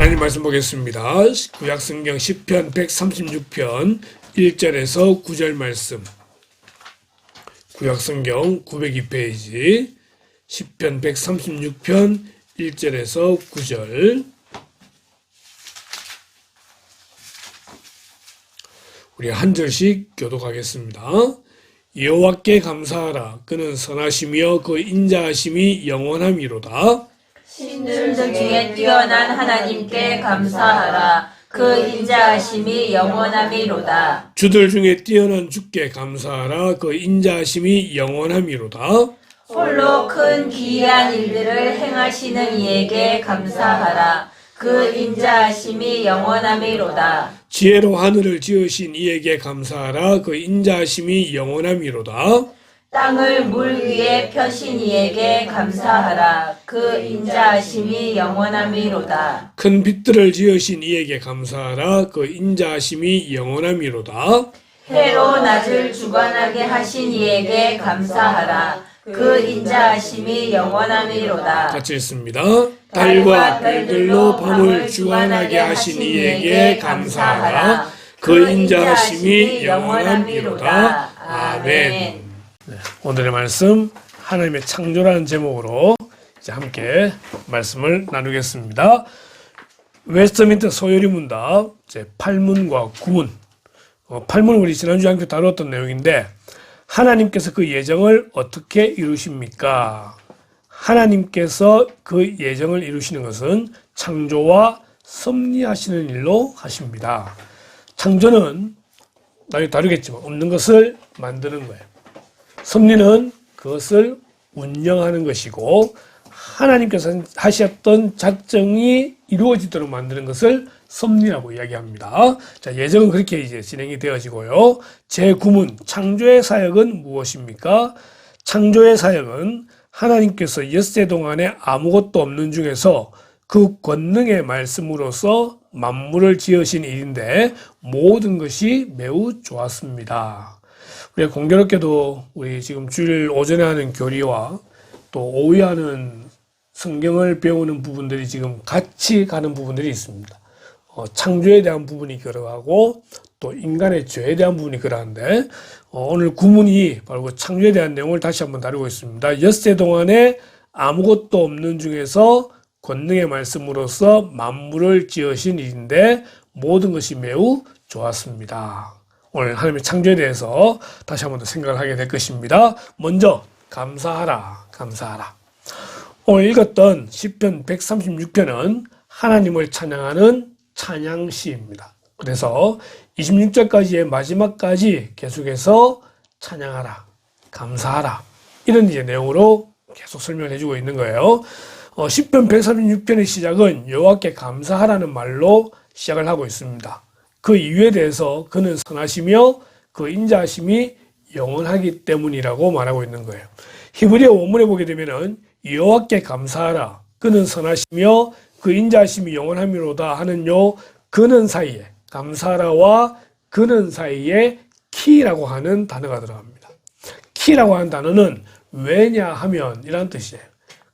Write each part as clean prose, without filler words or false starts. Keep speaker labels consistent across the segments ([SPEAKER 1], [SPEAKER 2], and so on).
[SPEAKER 1] 하나님 말씀 보겠습니다. 구약성경 10편 136편 1절에서 9절 말씀. 구약성경 902페이지 10편 136편 1절에서 9절. 우리 한 절씩 교독하겠습니다. 여호와께 감사하라. 그는 선하시며 그 인자하심이 영원함이로다.
[SPEAKER 2] 신들 중에 뛰어난 하나님께 감사하라. 그 인자하심이 영원함이로다.
[SPEAKER 1] 주들 중에 뛰어난 주께 감사하라. 그 인자하심이 영원함이로다.
[SPEAKER 2] 홀로 큰 기이한 일들을 행하시는 이에게 감사하라. 그 인자하심이 영원함이로다.
[SPEAKER 1] 지혜로 하늘을 지으신 이에게 감사하라. 그 인자하심이 영원함이로다.
[SPEAKER 2] 땅을 물 위에 펴신 이에게 감사하라. 그 인자하심이 영원함이로다.
[SPEAKER 1] 큰 빛들을 지으신 이에게 감사하라. 그 인자하심이 영원함이로다.
[SPEAKER 2] 해로 낮을 주관하게 하신 이에게 감사하라. 그 인자하심이 영원함이로다.
[SPEAKER 1] 같이 읽습니다. 달과 별들로 밤을 주관하게 하신 이에게 감사하라. 그 인자하심이 영원함이로다. 아멘. 오늘의 말씀, 하나님의 창조라는 제목으로 이제 함께 말씀을 나누겠습니다. 웨스트민스터 소요리 문답 제 8문과 9문. 8문은 우리 지난주에 함께 다루었던 내용인데, 하나님께서 그 예정을 어떻게 이루십니까? 하나님께서 그 예정을 이루시는 것은 창조와 섭리하시는 일로 하십니다. 창조는 나중에 다루겠지만 없는 것을 만드는 거예요. 섭리는 그것을 운영하는 것이고, 하나님께서 하셨던 작정이 이루어지도록 만드는 것을 섭리라고 이야기합니다. 자, 예정은 그렇게 이제 진행이 되어지고요. 제9문, 창조의 사역은 무엇입니까? 창조의 사역은 하나님께서 엿새 동안에 아무것도 없는 중에서 그 권능의 말씀으로서 만물을 지으신 일인데 모든 것이 매우 좋았습니다. 우리 공교롭게도 우리 지금 주일 오전에 하는 교리와 또 오후에 하는 성경을 배우는 부분들이 지금 같이 가는 부분들이 있습니다. 창조에 대한 부분이 그러하고 또 인간의 죄에 대한 부분이 그러한데, 오늘 구문이 바로 그 창조에 대한 내용을 다시 한번 다루고 있습니다. 엿새 동안에 아무것도 없는 중에서 권능의 말씀으로서 만물을 지으신 일인데 모든 것이 매우 좋았습니다. 오늘 하나님의 창조에 대해서 다시 한번 더 생각을 하게 될 것입니다. 먼저 감사하라, 감사하라. 오늘 읽었던 시편 136편은 하나님을 찬양하는 찬양시입니다. 그래서 26절까지의 마지막까지 계속해서 찬양하라, 감사하라, 이런 이제 내용으로 계속 설명을 해주고 있는 거예요. 시편 136편의 시작은 여호와께 감사하라는 말로 시작을 하고 있습니다. 그 이유에 대해서 그는 선하시며 그 인자하심이 영원하기 때문이라고 말하고 있는 거예요. 히브리어 원문에 보게 되면은 여호와께 감사하라, 그는 선하시며 그 인자하심이 영원함이로다 하는 요 그는 사이에, 감사하라와 그는 사이에 키라고 하는 단어가 들어갑니다. 키라고 하는 단어는 왜냐하면 이라는 뜻이에요.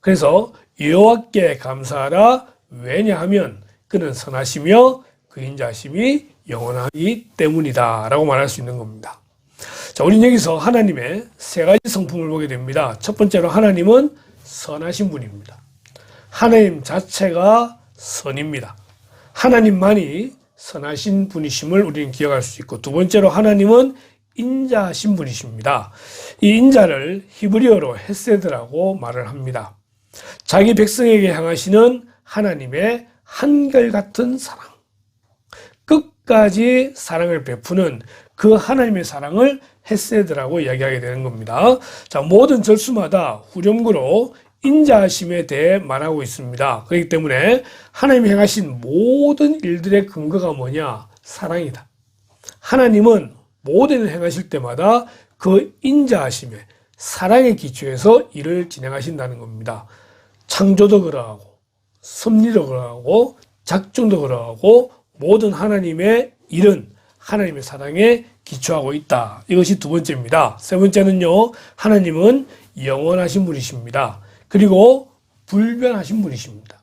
[SPEAKER 1] 그래서 여호와께 감사하라, 왜냐하면 그는 선하시며 그 인자하심이 영원하기 때문이다 라고 말할 수 있는 겁니다. 자, 우리는 여기서 하나님의 세 가지 성품을 보게 됩니다. 첫 번째로 하나님은 선하신 분입니다. 하나님 자체가 선입니다. 하나님만이 선하신 분이심을 우리는 기억할 수 있고, 두 번째로 하나님은 인자하신 분이십니다. 이 인자를 히브리어로 헤세드라고 말을 합니다. 자기 백성에게 향하시는 하나님의 한결같은 사랑, 끝까지 사랑을 베푸는 그 하나님의 사랑을 헤세드라고 이야기하게 되는 겁니다. 자, 모든 절수마다 후렴구로 인자하심에 대해 말하고 있습니다. 그렇기 때문에 하나님이 행하신 모든 일들의 근거가 뭐냐? 사랑이다. 하나님은 모든 일을 행하실 때마다 그 인자하심에, 사랑의 기초에서 일을 진행하신다는 겁니다. 창조도 그러하고 섭리도 그러하고 작정도 그러하고 모든 하나님의 일은 하나님의 사랑에 기초하고 있다. 이것이 두 번째입니다. 세 번째는요, 하나님은 영원하신 분이십니다. 그리고 불변하신 분이십니다.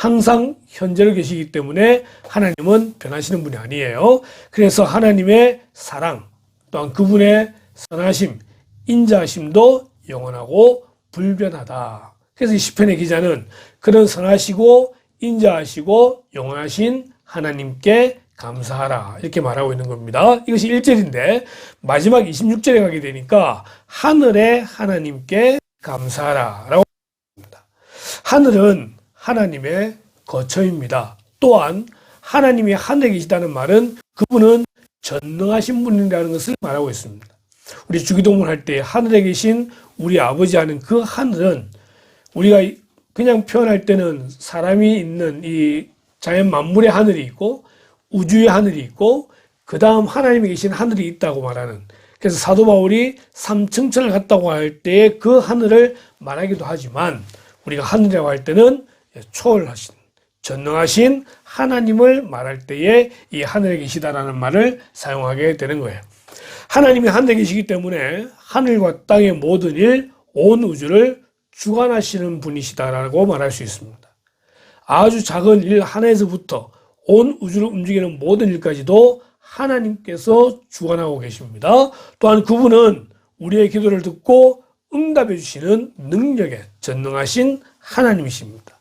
[SPEAKER 1] 항상 현재로 계시기 때문에 하나님은 변하시는 분이 아니에요. 그래서 하나님의 사랑, 또한 그분의 선하심, 인자하심도 영원하고 불변하다. 그래서 이 시편의 기자는 그런 선하시고 인자하시고 영원하신 하나님께 감사하라 이렇게 말하고 있는 겁니다. 이것이 1절인데 마지막 26절에 가게 되니까 하늘의 하나님께 감사하라 라고 합니다. 하늘은 하나님의 거처입니다. 또한 하나님이 하늘에 계시다는 말은 그분은 전능하신 분이라는 것을 말하고 있습니다. 우리 주기도문 할 때 하늘에 계신 우리 아버지 하는 그 하늘은 우리가 그냥 표현할 때는 사람이 있는 이 자연 만물의 하늘이 있고 우주의 하늘이 있고 그 다음 하나님이 계신 하늘이 있다고 말하는, 그래서 사도 바울이 삼층천을 갔다고 할 때 그 하늘을 말하기도 하지만 우리가 하늘이라고 할 때는 초월하신 전능하신 하나님을 말할 때에 이 하늘에 계시다라는 말을 사용하게 되는 거예요. 하나님이 하늘에 계시기 때문에 하늘과 땅의 모든 일, 온 우주를 주관하시는 분이시다라고 말할 수 있습니다. 아주 작은 일 하나에서부터 온 우주를 움직이는 모든 일까지도 하나님께서 주관하고 계십니다. 또한 그분은 우리의 기도를 듣고 응답해 주시는 능력의 전능하신 하나님이십니다.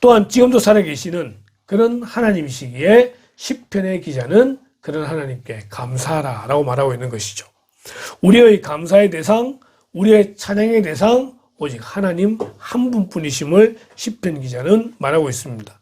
[SPEAKER 1] 또한 지금도 살아계시는 그런 하나님이시기에 시편의 기자는 그런 하나님께 감사하라 라고 말하고 있는 것이죠. 우리의 감사의 대상, 우리의 찬양의 대상 오직 하나님 한 분뿐이심을 시편 기자는 말하고 있습니다.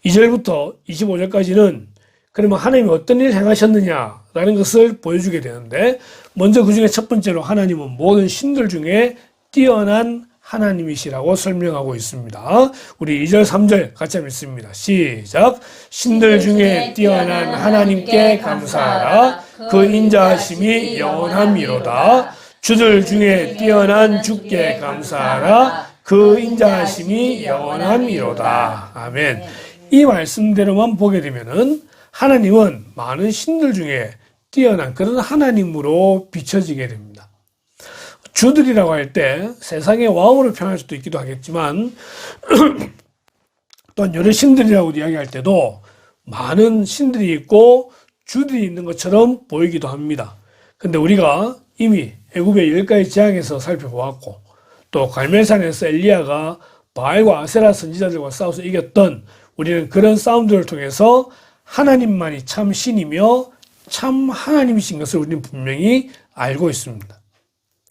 [SPEAKER 1] 2절부터 25절까지는 그러면 하나님이 어떤 일을 행하셨느냐라는 것을 보여주게 되는데, 먼저 그 중에 첫 번째로 하나님은 모든 신들 중에 뛰어난 하나님이시라고 설명하고 있습니다. 우리 2절, 3절 같이 한번 읽습니다. 시작. 신들 중에 뛰어난 하나님께 감사하라. 그 인자하심이 영원함이로다. 주들 중에 뛰어난 주께 감사하라. 그 인자하심이 영원함이로다. 아멘. 이 말씀대로만 보게 되면은 하나님은 많은 신들 중에 뛰어난 그런 하나님으로 비춰지게 됩니다. 주들이라고 할 때 세상의 왕으로 표현할 수도 있기도 하겠지만 또한 여러 신들이라고 이야기할 때도 많은 신들이 있고 주들이 있는 것처럼 보이기도 합니다. 근데 우리가 이미 애굽의 10가지 재앙에서 살펴보았고 또 갈멜산에서 엘리야가 바알과 아세라 선지자들과 싸워서 이겼던 우리는 그런 싸움들을 통해서 하나님만이 참 신이며 참 하나님이신 것을 우리는 분명히 알고 있습니다.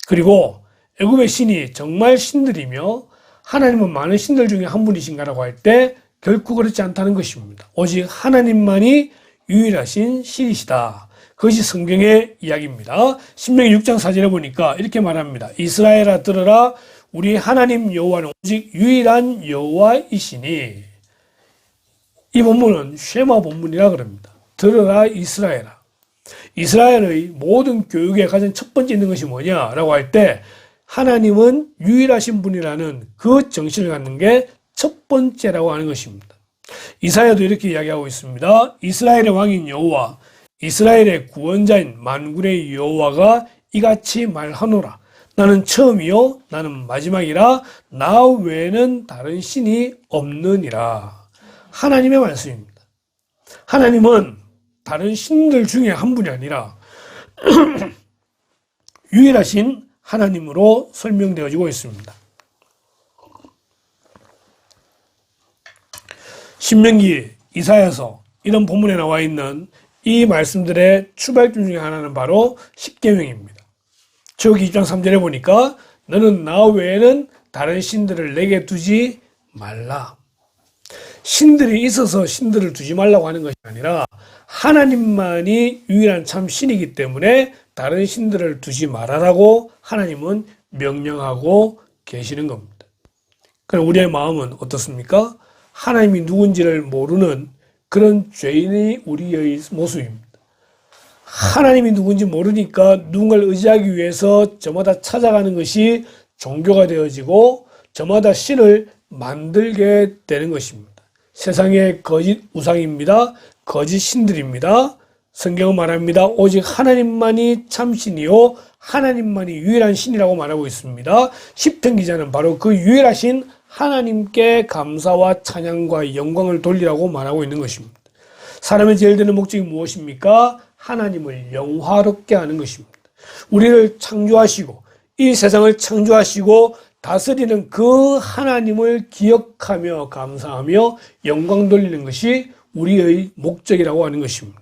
[SPEAKER 1] 그리고 애굽의 신이 정말 신들이며 하나님은 많은 신들 중에 한 분이신가라고 할 때 결코 그렇지 않다는 것입니다. 오직 하나님만이 유일하신 신이시다. 그것이 성경의 이야기입니다. 신명기 6장 4절에 보니까 이렇게 말합니다. 이스라엘아 들으라, 우리 하나님 여호와는 오직 유일한 여호와이시니. 이 본문은 쉐마 본문이라 그럽니다. 들으라 이스라엘아. 이스라엘의 모든 교육에 가장 첫 번째 있는 것이 뭐냐라고 할 때 하나님은 유일하신 분이라는 그 정신을 갖는 게 첫 번째라고 하는 것입니다. 이사야도 이렇게 이야기하고 있습니다. 이스라엘의 왕인 여호와, 이스라엘의 구원자인 만군의 여호와가 이같이 말하노라. 나는 처음이요 나는 마지막이라 나 외에는 다른 신이 없느니라. 하나님의 말씀입니다. 하나님은 다른 신들 중에 한 분이 아니라 유일하신 하나님으로 설명되어지고 있습니다. 신명기, 이사야서 이런 본문에 나와 있는 이 말씀들의 출발점 중에 하나는 바로 십계명입니다. 저기 2장 3절에 보니까 너는 나 외에는 다른 신들을 내게 두지 말라. 신들이 있어서 신들을 두지 말라고 하는 것이 아니라 하나님만이 유일한 참 신이기 때문에 다른 신들을 두지 말아라고 하나님은 명령하고 계시는 겁니다. 그럼 우리의 마음은 어떻습니까? 하나님이 누군지를 모르는 그런 죄인이 우리의 모습입니다. 하나님이 누군지 모르니까 누군가를 의지하기 위해서 저마다 찾아가는 것이 종교가 되어지고 저마다 신을 만들게 되는 것입니다. 세상의 거짓 우상입니다. 거짓 신들입니다. 성경은 말합니다. 오직 하나님만이 참신이요 하나님만이 유일한 신이라고 말하고 있습니다. 시편 기자는 바로 그 유일하신 하나님께 감사와 찬양과 영광을 돌리라고 말하고 있는 것입니다. 사람의 제일 되는 목적이 무엇입니까? 하나님을 영화롭게 하는 것입니다. 우리를 창조하시고 이 세상을 창조하시고 다스리는 그 하나님을 기억하며 감사하며 영광 돌리는 것이 우리의 목적이라고 하는 것입니다.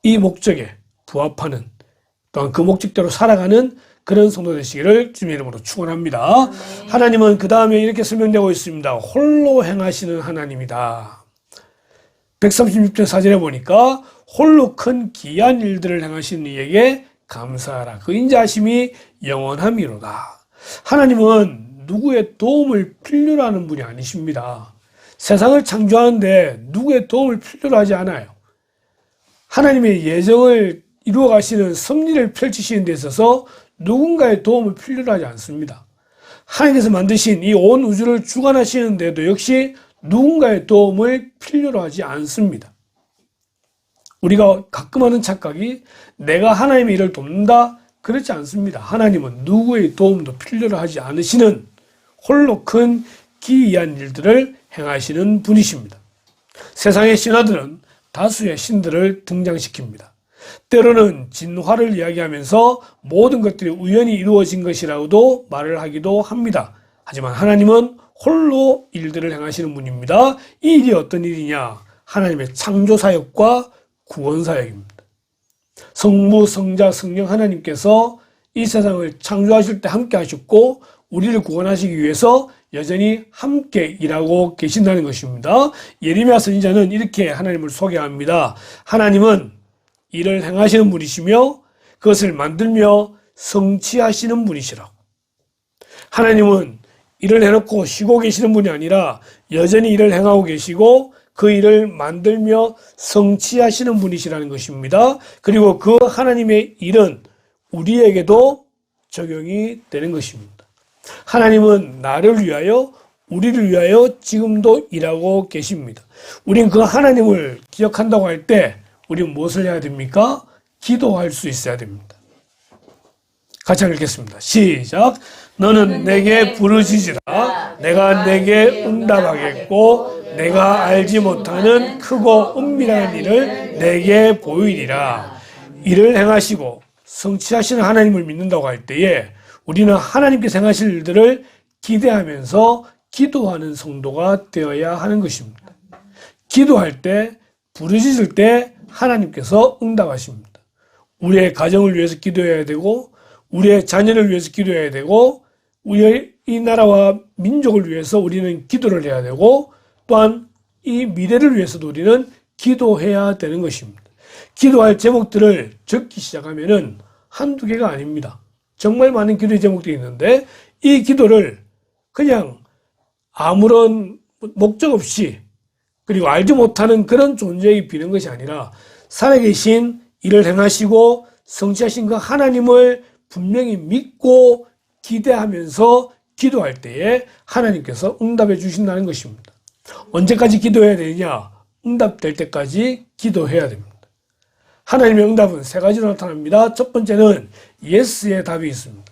[SPEAKER 1] 이 목적에 부합하는 또한 그 목적대로 살아가는 그런 성도 되시기를 주님의 이름으로 축원합니다. 하나님은 그 다음에 이렇게 설명되고 있습니다. 홀로 행하시는 하나님이다. 136편 4절에 보니까 홀로 큰 기이한 일들을 행하시는 이에게 감사하라. 그 인자하심이 영원함이로다. 하나님은 누구의 도움을 필요로 하는 분이 아니십니다. 세상을 창조하는데 누구의 도움을 필요로 하지 않아요. 하나님의 예정을 이루어 가시는 섭리를 펼치시는 데 있어서 누군가의 도움을 필요로 하지 않습니다. 하나님께서 만드신 이 온 우주를 주관하시는 데도 역시 누군가의 도움을 필요로 하지 않습니다. 우리가 가끔 하는 착각이 내가 하나님의 일을 돕는다? 그렇지 않습니다. 하나님은 누구의 도움도 필요로 하지 않으시는 홀로 큰 기이한 일들을 행하시는 분이십니다. 세상의 신화들은 다수의 신들을 등장시킵니다. 때로는 진화를 이야기하면서 모든 것들이 우연히 이루어진 것이라고도 말을 하기도 합니다. 하지만 하나님은 홀로 일들을 행하시는 분입니다. 이 일이 어떤 일이냐? 하나님의 창조사역과 구원사역입니다. 성부, 성자, 성령 하나님께서 이 세상을 창조하실 때 함께 하셨고 우리를 구원하시기 위해서 여전히 함께 일하고 계신다는 것입니다. 예레미야 선지자는 이렇게 하나님을 소개합니다. 하나님은 일을 행하시는 분이시며 그것을 만들며 성취하시는 분이시라고. 하나님은 일을 해놓고 쉬고 계시는 분이 아니라 여전히 일을 행하고 계시고 그 일을 만들며 성취하시는 분이시라는 것입니다. 그리고 그 하나님의 일은 우리에게도 적용이 되는 것입니다. 하나님은 나를 위하여 우리를 위하여 지금도 일하고 계십니다. 우리는 그 하나님을 기억한다고 할 때 우리는 무엇을 해야 됩니까? 기도할 수 있어야 됩니다. 같이 읽겠습니다. 시작. 너는 내게 부르짖으라. 내가 내게 응답하겠고 내가 알지 못하는 크고 은밀한 일을 내게 보이리라. 일을 행하시고 성취하시는 하나님을 믿는다고 할 때에 우리는 하나님께서 행하실 일들을 기대하면서 기도하는 성도가 되어야 하는 것입니다. 기도할 때, 부르짖을 때 하나님께서 응답하십니다. 우리의 가정을 위해서 기도해야 되고 우리의 자녀를 위해서 기도해야 되고 우리의 이 나라와 민족을 위해서 우리는 기도를 해야 되고 또한 이 미래를 위해서도 우리는 기도해야 되는 것입니다. 기도할 제목들을 적기 시작하면은 한두 개가 아닙니다. 정말 많은 기도의 제목들이 있는데 이 기도를 그냥 아무런 목적 없이 그리고 알지 못하는 그런 존재에게 비는 것이 아니라 살아계신 일을 행하시고 성취하신 그 하나님을 분명히 믿고 기대하면서 기도할 때에 하나님께서 응답해 주신다는 것입니다. 언제까지 기도해야 되느냐? 응답될 때까지 기도해야 됩니다. 하나님의 응답은 세 가지로 나타납니다. 첫 번째는 예스의 답이 있습니다.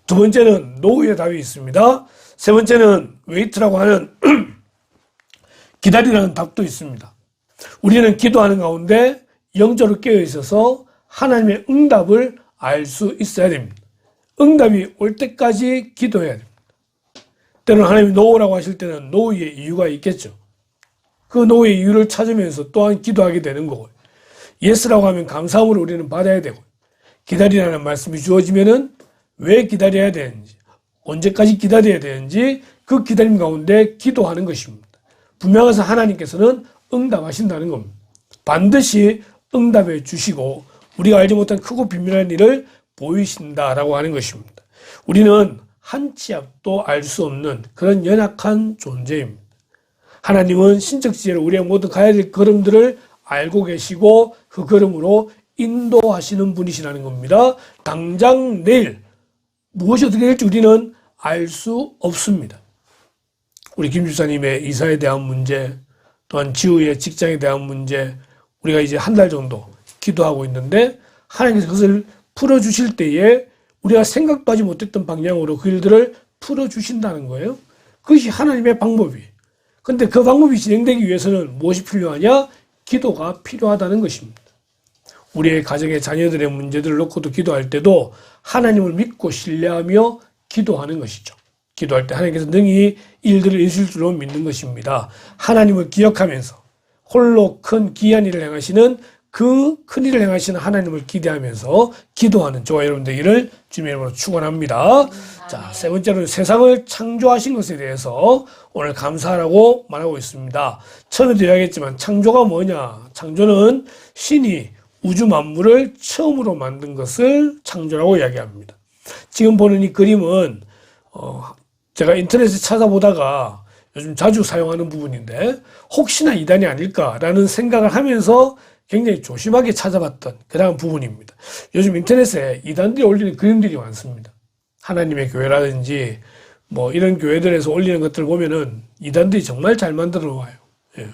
[SPEAKER 1] 두 번째는 노의 답이 있습니다. 세 번째는 웨이트라고 하는 기다리라는 답도 있습니다. 우리는 기도하는 가운데 영적으로 깨어 있어서 하나님의 응답을 알 수 있어야 됩니다. 응답이 올 때까지 기도해야 됩니다. 때로는 하나님이 노라고 하실 때는 노의 이유가 있겠죠. 그 노의 이유를 찾으면서 또한 기도하게 되는 거고요. 예스라고 하면 감사함으로 우리는 받아야 되고 기다리라는 말씀이 주어지면은 왜 기다려야 되는지 언제까지 기다려야 되는지 그 기다림 가운데 기도하는 것입니다. 분명해서 하나님께서는 응답하신다는 겁니다. 반드시 응답해 주시고 우리가 알지 못한 크고 비밀한 일을 보이신다라고 하는 것입니다. 우리는 한 치 앞도 알 수 없는 그런 연약한 존재입니다. 하나님은 신적 지혜로 우리의 모든 가야 될 걸음들을 알고 계시고 그 걸음으로 인도하시는 분이시라는 겁니다. 당장 내일 무엇이 어떻게 될지 우리는 알 수 없습니다. 우리 김 집사님의 이사에 대한 문제, 또한 지우의 직장에 대한 문제, 우리가 이제 한 달 정도 기도하고 있는데 하나님께서 그것을 풀어주실 때에 우리가 생각도 하지 못했던 방향으로 그 일들을 풀어주신다는 거예요. 그것이 하나님의 방법이에요. 근데 그 방법이 진행되기 위해서는 무엇이 필요하냐? 기도가 필요하다는 것입니다. 우리의 가정의 자녀들의 문제들을 놓고도 기도할 때도 하나님을 믿고 신뢰하며 기도하는 것이죠. 기도할 때 하나님께서 능히 일들을 이루실 줄로 믿는 것입니다. 하나님을 기억하면서 홀로 큰 기이한 일을 행하시는 그 큰 일을 행하시는 하나님을 기대하면서 기도하는 저와 여러분들을 주님의 이름으로 축원합니다. 자, 세 번째로는 세상을 창조하신 것에 대해서 오늘 감사하라고 말하고 있습니다. 처음에도 이야기했지만 창조가 뭐냐? 창조는 신이 우주 만물을 처음으로 만든 것을 창조라고 이야기합니다. 지금 보는 이 그림은 제가 인터넷에 찾아보다가 요즘 자주 사용하는 부분인데 혹시나 이단이 아닐까라는 생각을 하면서 굉장히 조심하게 찾아봤던 그런 부분입니다. 요즘 인터넷에 이단들이 올리는 그림들이 많습니다. 하나님의 교회라든지 뭐 이런 교회들에서 올리는 것들을 보면은 이단들이 정말 잘 만들어 놓아요. 예.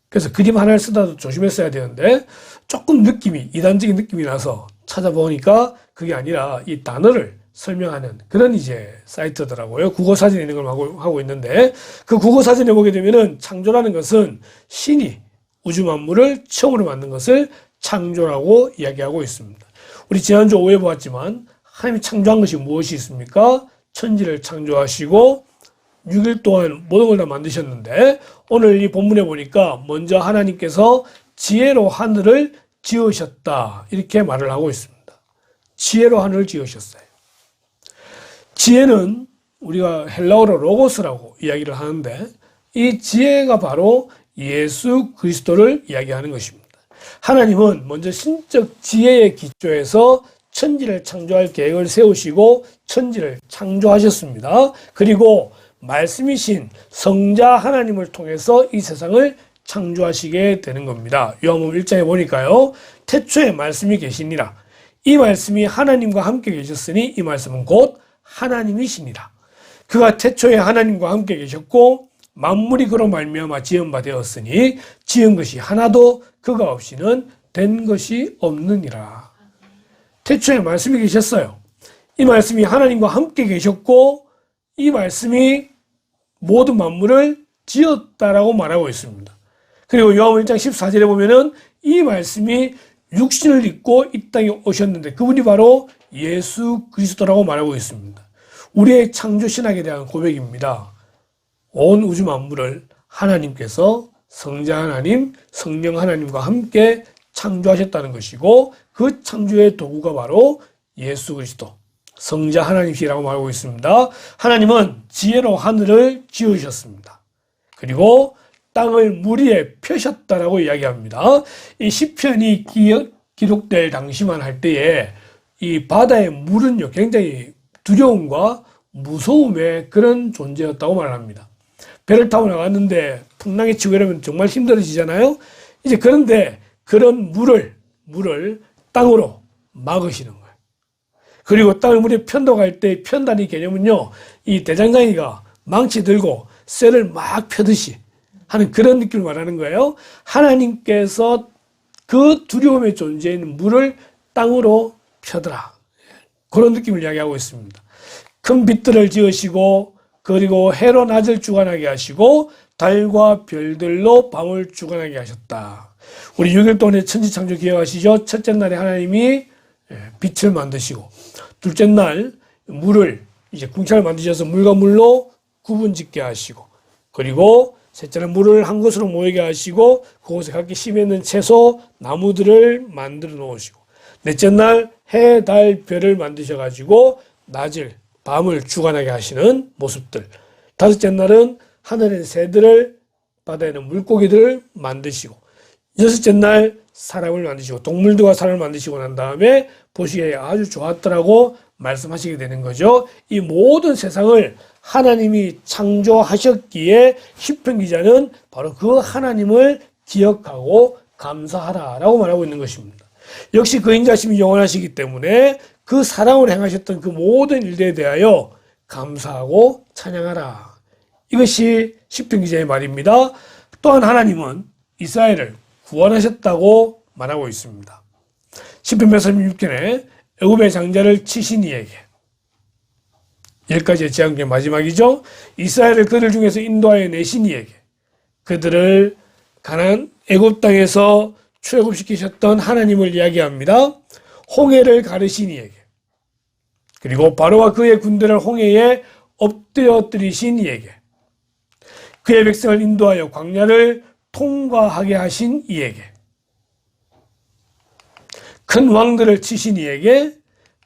[SPEAKER 1] 그래서 그림 하나를 쓰다도 조심했어야 되는데 조금 느낌이 이단적인 느낌이 나서 찾아보니까 그게 아니라 이 단어를 설명하는 그런 이제 사이트더라고요. 국어 사진에 있는 걸 하고 있는데 그 국어 사진에 보게 되면은 창조라는 것은 신이 우주 만물을 처음으로 만든 것을 창조라고 이야기하고 있습니다. 우리 지난주 오후에 보았지만 하나님이 창조한 것이 무엇이 있습니까? 천지를 창조하시고 6일 동안 모든 걸 다 만드셨는데 오늘 이 본문에 보니까 먼저 하나님께서 지혜로 하늘을 지으셨다 이렇게 말을 하고 있습니다. 지혜로 하늘을 지으셨어요. 지혜는 우리가 헬라어로 로고스라고 이야기를 하는데 이 지혜가 바로 예수 그리스도를 이야기하는 것입니다. 하나님은 먼저 신적 지혜의 기초에서 천지를 창조할 계획을 세우시고 천지를 창조하셨습니다. 그리고 말씀이신 성자 하나님을 통해서 이 세상을 창조하시게 되는 겁니다. 요한복음 1장에 보니까요. 태초에 말씀이 계시니라. 이 말씀이 하나님과 함께 계셨으니 이 말씀은 곧 하나님이시니라. 그가 태초에 하나님과 함께 계셨고 만물이 그로 말미암아 지은 바 되었으니 지은 것이 하나도 그가 없이는 된 것이 없느니라. 태초에 말씀이 계셨어요. 이 말씀이 하나님과 함께 계셨고 이 말씀이 모든 만물을 지었다라고 말하고 있습니다. 그리고 요한복음 1장 14절에 보면은 이 말씀이 육신을 입고 이 땅에 오셨는데 그분이 바로 예수 그리스도라고 말하고 있습니다. 우리의 창조 신학에 대한 고백입니다. 온 우주 만물을 하나님께서 성자 하나님, 성령 하나님과 함께 창조하셨다는 것이고 그 창조의 도구가 바로 예수 그리스도, 성자 하나님이시라고 말하고 있습니다. 하나님은 지혜로 하늘을 지으셨습니다. 그리고 땅을 물 위에 펴셨다라고 이야기합니다. 이 시편이 기록될 당시만 할 때에 이 바다의 물은요 굉장히 두려움과 무서움의 그런 존재였다고 말합니다. 배를 타고 나갔는데 풍랑에 치고 이러면 정말 힘들어지잖아요. 이제 그런데 그런 물을 땅으로 막으시는 거예요. 그리고 땅을 물에 편도갈 때 편다는 개념은요, 이 대장장이가 망치 들고 쇠를 막 펴듯이 하는 그런 느낌을 말하는 거예요. 하나님께서 그 두려움의 존재인 물을 땅으로 펴더라. 그런 느낌을 이야기하고 있습니다. 큰 빛들을 지으시고 그리고 해로 낮을 주관하게 하시고 달과 별들로 밤을 주관하게 하셨다. 우리 6일 동안의 천지창조 기억하시죠? 첫째 날에 하나님이 빛을 만드시고 둘째 날 물을 이제 궁창을 만드셔서 물과 물로 구분짓게 하시고 그리고 셋째 날 물을 한 곳으로 모이게 하시고 그곳에 각기 심있는 채소, 나무들을 만들어 놓으시고 넷째 날 해, 달, 별을 만드셔가지고 낮을 밤을 주관하게 하시는 모습들. 다섯째 날은 하늘의 새들을 바다에는 물고기들을 만드시고 여섯째 날 사람을 만드시고 동물들과 사람을 만드시고 난 다음에 보시기에 아주 좋았더라고 말씀하시게 되는 거죠. 이 모든 세상을 하나님이 창조하셨기에 시편 기자는 바로 그 하나님을 기억하고 감사하라라고 말하고 있는 것입니다. 역시 그 인자심이 영원하시기 때문에 그 사랑을 행하셨던 그 모든 일들에 대하여 감사하고 찬양하라. 이것이 시편 기자의 말입니다. 또한 하나님은 이스라엘을 구원하셨다고 말하고 있습니다. 시편 136편에 애굽의 장자를 치신 이에게 여기까지의 재앙의 마지막이죠. 이스라엘을 그들 중에서 인도하여 내신 이에게, 그들을 가나안 애굽 땅에서 출애굽시키셨던 하나님을 이야기합니다. 홍해를 가르신 이에게, 그리고 바로와 그의 군대를 홍해에 엎드려뜨리신 이에게, 그의 백성을 인도하여 광야를 통과하게 하신 이에게, 큰 왕들을 치신 이에게,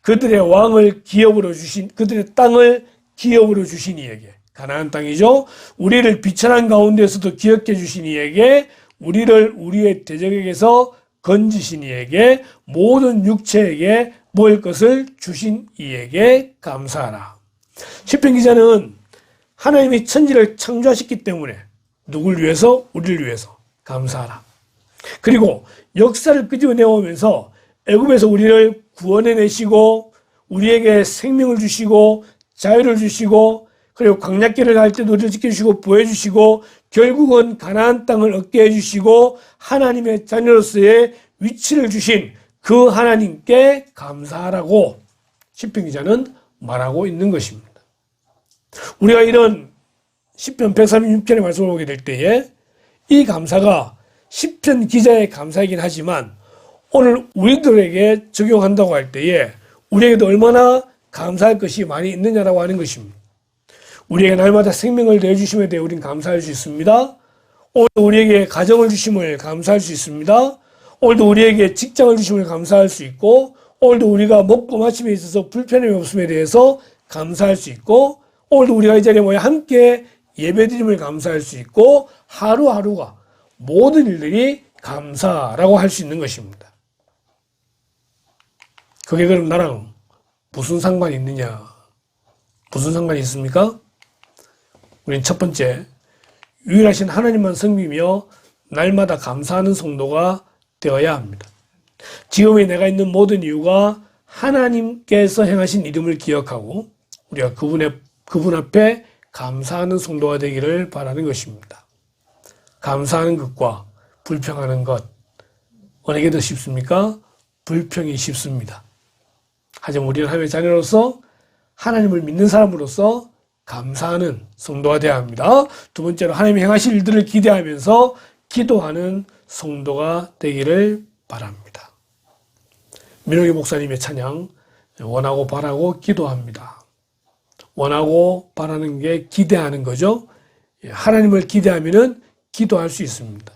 [SPEAKER 1] 그들의 왕을 기업으로 주신, 그들의 땅을 기업으로 주신 이에게, 가나안 땅이죠. 우리를 비천한 가운데서도 기억해 주신 이에게, 우리를 우리의 대적에게서 건지신 이에게, 모든 육체에게 먹을 것을 주신 이에게 감사하라. 시편 기자는 하나님이 천지를 창조하셨기 때문에 누굴 위해서? 우리를 위해서 감사하라. 그리고 역사를 끄집어내오면서 애굽에서 우리를 구원해내시고 우리에게 생명을 주시고 자유를 주시고, 그리고 광야길을 갈 때도 우리를 지켜주시고 보호해주시고, 결국은 가나안 땅을 얻게 해주시고 하나님의 자녀로서의 위치를 주신 그 하나님께 감사하라고 시편 기자는 말하고 있는 것입니다. 우리가 이런 시편 136편의 말씀을 보게 될 때에 이 감사가 시편 기자의 감사이긴 하지만 오늘 우리들에게 적용한다고 할 때에 우리에게도 얼마나 감사할 것이 많이 있느냐라고 하는 것입니다. 우리에게 날마다 생명을 내주심에 대해 우리는 감사할 수 있습니다. 오늘도 우리에게 가정을 주심을 감사할 수 있습니다. 오늘도 우리에게 직장을 주심을 감사할 수 있고, 오늘도 우리가 먹고 마침에 있어서 불편함이 없음에 대해서 감사할 수 있고, 오늘도 우리가 이 자리에 모여 함께 예배드림을 감사할 수 있고, 하루하루가 모든 일들이 감사라고 할 수 있는 것입니다. 그게 그럼 나랑 무슨 상관이 있느냐? 무슨 상관이 있습니까? 우리는 첫 번째, 유일하신 하나님만 섬기며 날마다 감사하는 성도가 되어야 합니다. 지금의 내가 있는 모든 이유가 하나님께서 행하신 이름을 기억하고 우리가 그분 앞에 감사하는 성도가 되기를 바라는 것입니다. 감사하는 것과 불평하는 것, 어느 게 더 쉽습니까? 불평이 쉽습니다. 하지만 우리는 하나님의 자녀로서, 하나님을 믿는 사람으로서 감사하는 성도가 되어야 합니다. 두 번째로 하나님이 행하실 일들을 기대하면서 기도하는 성도가 되기를 바랍니다. 민호기 목사님의 찬양, 원하고 바라고 기도합니다. 원하고 바라는 게 기대하는 거죠. 하나님을 기대하면은 기도할 수 있습니다.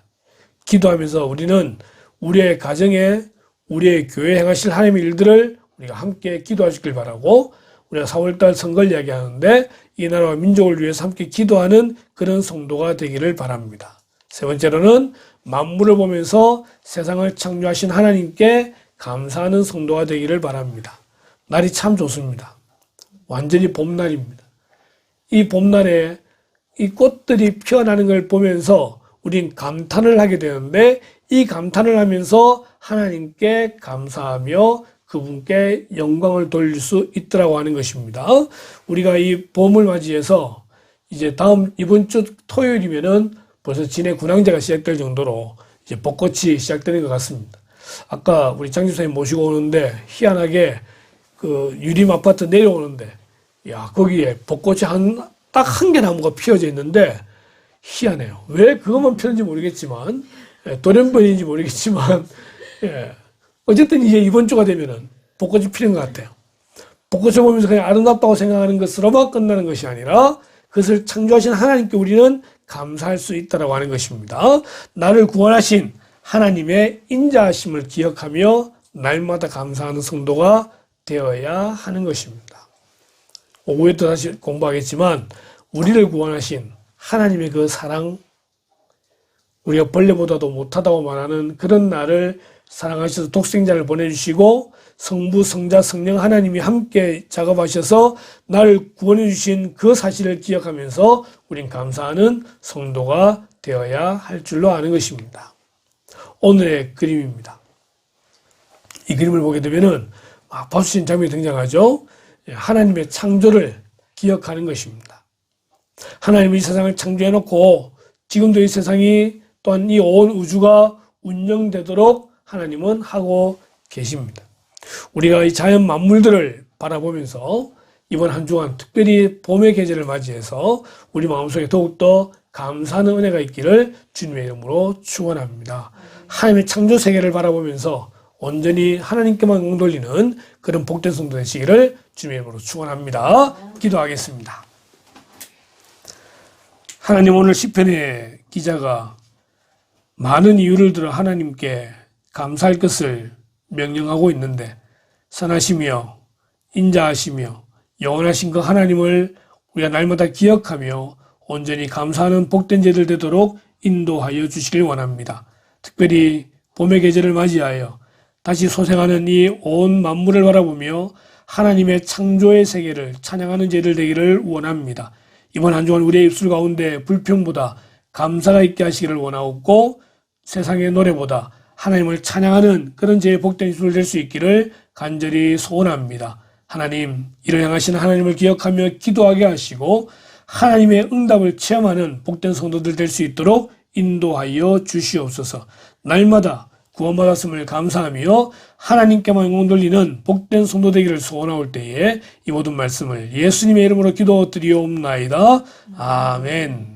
[SPEAKER 1] 기도하면서 우리는 우리의 가정에, 우리의 교회에 행하실 하나님의 일들을 우리가 함께 기도하시길 바라고, 우리가 4월달 선거를 이야기하는데 이 나라와 민족을 위해서 함께 기도하는 그런 성도가 되기를 바랍니다. 세 번째로는 만물을 보면서 세상을 창조하신 하나님께 감사하는 성도가 되기를 바랍니다. 날이 참 좋습니다. 완전히 봄날입니다. 이 봄날에 이 꽃들이 피어나는 걸 보면서 우린 감탄을 하게 되는데, 이 감탄을 하면서 하나님께 감사하며 그분께 영광을 돌릴 수 있더라고 하는 것입니다. 우리가 이 봄을 맞이해서 이제 이번 주 토요일이면은 벌써 진해 군항제가 시작될 정도로 이제 벚꽃이 시작되는 것 같습니다. 아까 우리 장 집사님 모시고 오는데 희한하게 그 유림 아파트 내려오는데, 야, 거기에 벚꽃이 딱 한 개 나무가 피어져 있는데 희한해요. 왜 그것만 피었는지 모르겠지만, 돌연변인지 모르겠지만, 어쨌든 이제 이번 주가 되면은 벚꽃이 피는 것 같아요. 벚꽃을 보면서 그냥 아름답다고 생각하는 것으로만 끝나는 것이 아니라 그것을 창조하신 하나님께 우리는 감사할 수 있다라고 하는 것입니다. 나를 구원하신 하나님의 인자하심을 기억하며 날마다 감사하는 성도가 되어야 하는 것입니다. 오후에 또 다시 공부하겠지만 우리를 구원하신 하나님의 그 사랑, 우리가 벌레보다도 못하다고 말하는 그런 나를 사랑하셔서 독생자를 보내주시고 성부, 성자, 성령 하나님이 함께 작업하셔서 나를 구원해 주신 그 사실을 기억하면서 우린 감사하는 성도가 되어야 할 줄로 아는 것입니다. 오늘의 그림입니다. 이 그림을 보게 되면은 박수신 장면이 등장하죠. 하나님의 창조를 기억하는 것입니다. 하나님이 이 세상을 창조해놓고 지금도 이 세상이 또한 이 온 우주가 운영되도록 하나님은 하고 계십니다. 우리가 이 자연 만물들을 바라보면서 이번 한 주간 특별히 봄의 계절을 맞이해서 우리 마음속에 더욱더 감사하는 은혜가 있기를 주님의 이름으로 축원합니다. 하나님의 창조 세계를 바라보면서 온전히 하나님께만 영 돌리는 그런 복된 성도 되시기를 주님의 이름으로 축원합니다. 기도하겠습니다. 하나님, 오늘 시편의 기자가 많은 이유를 들어 하나님께 감사할 것을 명령하고 있는데, 선하시며 인자하시며 영원하신 그 하나님을 우리가 날마다 기억하며 온전히 감사하는 복된 제들 되도록 인도하여 주시길 원합니다. 특별히 봄의 계절을 맞이하여 다시 소생하는 이 온 만물을 바라보며 하나님의 창조의 세계를 찬양하는 제들 되기를 원합니다. 이번 한 주간 우리의 입술 가운데 불평보다 감사가 있게 하시기를 원하옵고, 세상의 노래보다 하나님을 찬양하는 그런 제의 복된 입술 될 수 있기를 간절히 소원합니다. 하나님, 이를 향하신 하나님을 기억하며 기도하게 하시고 하나님의 응답을 체험하는 복된 성도들 될 수 있도록 인도하여 주시옵소서. 날마다 구원받았음을 감사하며 하나님께만 영광 돌리는 복된 성도 되기를 소원하올 때에 이 모든 말씀을 예수님의 이름으로 기도드리옵나이다. 아멘.